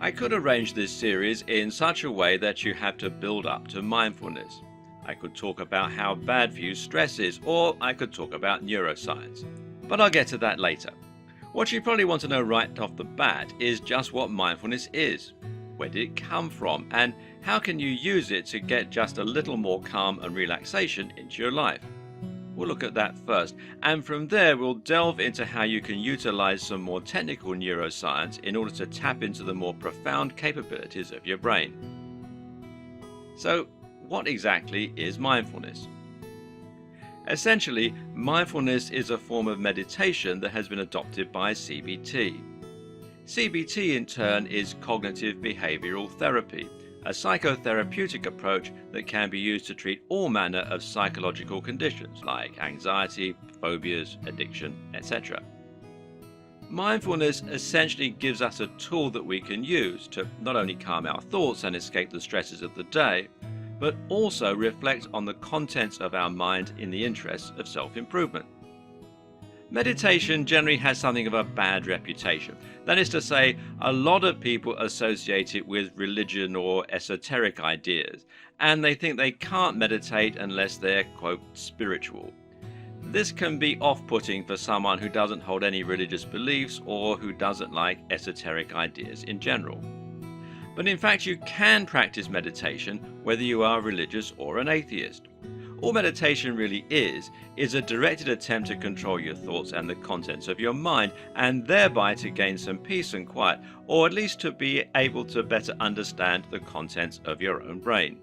I could arrange this series in such a way that you have to build up to mindfulness. I could talk about how bad for you stress is, or I could talk about neuroscience. But I'll get to that later. What you probably want to know right off the bat is just what mindfulness is. Where did it come from? And how can you use it to get just a little more calm and relaxation into your life? We'll look at that first, and from there we'll delve into how you can utilize some more technical neuroscience in order to tap into the more profound capabilities of your brain. So, what exactly is mindfulness? Essentially, mindfulness is a form of meditation that has been adopted by CBT. CBT in turn is cognitive behavioral therapy, a psychotherapeutic approach that can be used to treat all manner of psychological conditions like anxiety, phobias, addiction, etc. Mindfulness essentially gives us a tool that we can use to not only calm our thoughts and escape the stresses of the day, but also reflect on the contents of our mind in the interests of self-improvement. Meditation generally has something of a bad reputation. That is to say, a lot of people associate it with religion or esoteric ideas, and they think they can't meditate unless they're, quote, spiritual. This can be off-putting for someone who doesn't hold any religious beliefs or who doesn't like esoteric ideas in general. But in fact, you can practice meditation whether you are religious or an atheist. All meditation really is a directed attempt to control your thoughts and the contents of your mind, and thereby to gain some peace and quiet, or at least to be able to better understand the contents of your own brain.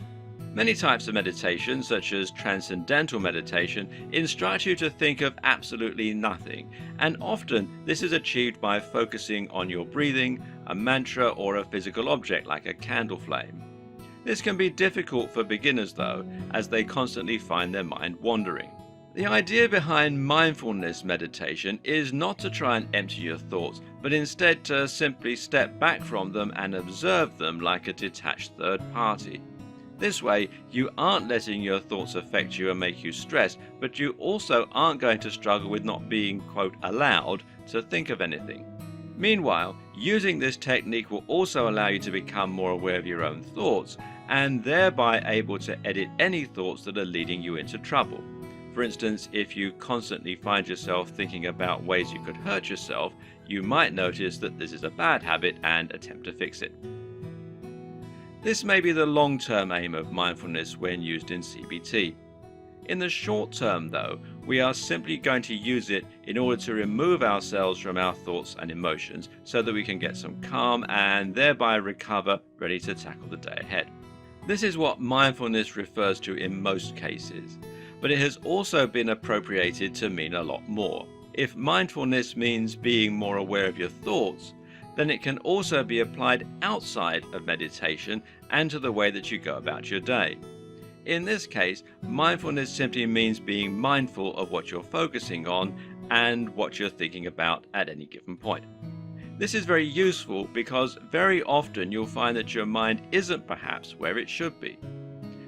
Many types of meditation, such as transcendental meditation, instruct you to think of absolutely nothing, and often this is achieved by focusing on your breathing, a mantra, or a physical object like a candle flame. This can be difficult for beginners though, as they constantly find their mind wandering. The idea behind mindfulness meditation is not to try and empty your thoughts, but instead to simply step back from them and observe them like a detached third party. This way, you aren't letting your thoughts affect you and make you stressed, but you also aren't going to struggle with not being, quote, allowed to think of anything. Meanwhile, using this technique will also allow you to become more aware of your own thoughts, and thereby able to edit any thoughts that are leading you into trouble. For instance, if you constantly find yourself thinking about ways you could hurt yourself, you might notice that this is a bad habit and attempt to fix it. This may be the long-term aim of mindfulness when used in CBT. In the short term, though, we are simply going to use it in order to remove ourselves from our thoughts and emotions so that we can get some calm and thereby recover, ready to tackle the day ahead. This is what mindfulness refers to in most cases, but it has also been appropriated to mean a lot more. If mindfulness means being more aware of your thoughts, then it can also be applied outside of meditation and to the way that you go about your day. In this case, mindfulness simply means being mindful of what you're focusing on and what you're thinking about at any given point. This is very useful because very often you'll find that your mind isn't perhaps where it should be.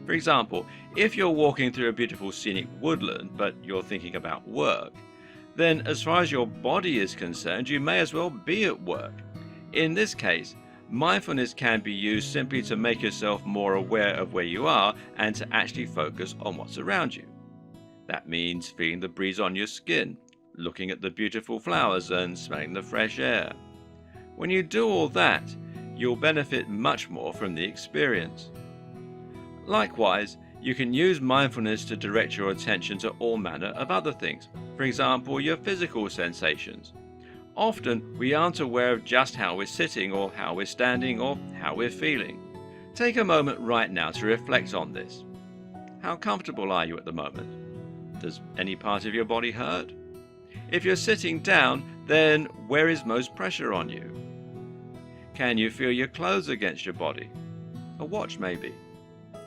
For example, if you're walking through a beautiful scenic woodland but you're thinking about work, then as far as your body is concerned, you may as well be at work. In this case, mindfulness can be used simply to make yourself more aware of where you are and to actually focus on what's around you. That means feeling the breeze on your skin, looking at the beautiful flowers and smelling the fresh air. When you do all that, you'll benefit much more from the experience. Likewise, you can use mindfulness to direct your attention to all manner of other things. For example, your physical sensations. Often, we aren't aware of just how we're sitting or how we're standing or how we're feeling. Take a moment right now to reflect on this. How comfortable are you at the moment? Does any part of your body hurt? If you're sitting down, then where is most pressure on you? Can you feel your clothes against your body? A watch maybe?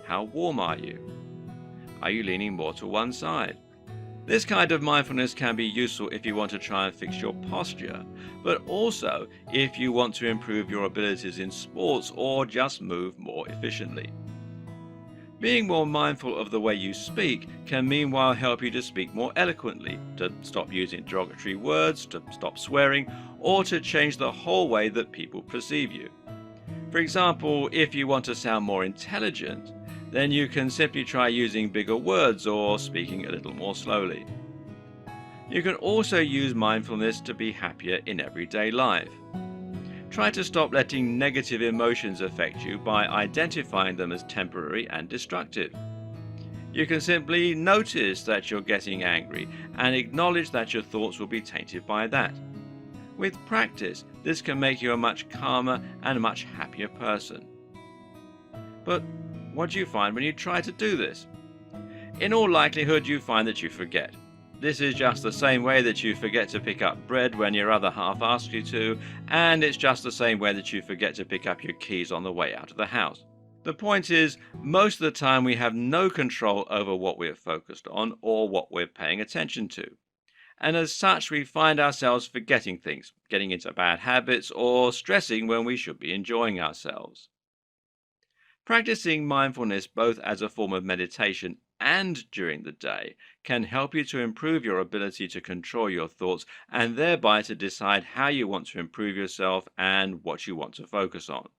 How warm are you? Are you leaning more to one side? This kind of mindfulness can be useful if you want to try and fix your posture, but also if you want to improve your abilities in sports or just move more efficiently. Being more mindful of the way you speak can meanwhile help you to speak more eloquently, to stop using derogatory words, to stop swearing, or to change the whole way that people perceive you. For example, if you want to sound more intelligent, then you can simply try using bigger words or speaking a little more slowly. You can also use mindfulness to be happier in everyday life. Try to stop letting negative emotions affect you by identifying them as temporary and destructive. You can simply notice that you're getting angry and acknowledge that your thoughts will be tainted by that. With practice, this can make you a much calmer and much happier person. But what do you find when you try to do this? In all likelihood, you find that you forget. This is just the same way that you forget to pick up bread when your other half asks you to, and it's just the same way that you forget to pick up your keys on the way out of the house. The point is, most of the time we have no control over what we're focused on or what we're paying attention to. And as such, we find ourselves forgetting things, getting into bad habits, or stressing when we should be enjoying ourselves. Practicing mindfulness both as a form of meditation and during the day can help you to improve your ability to control your thoughts and thereby to decide how you want to improve yourself and what you want to focus on.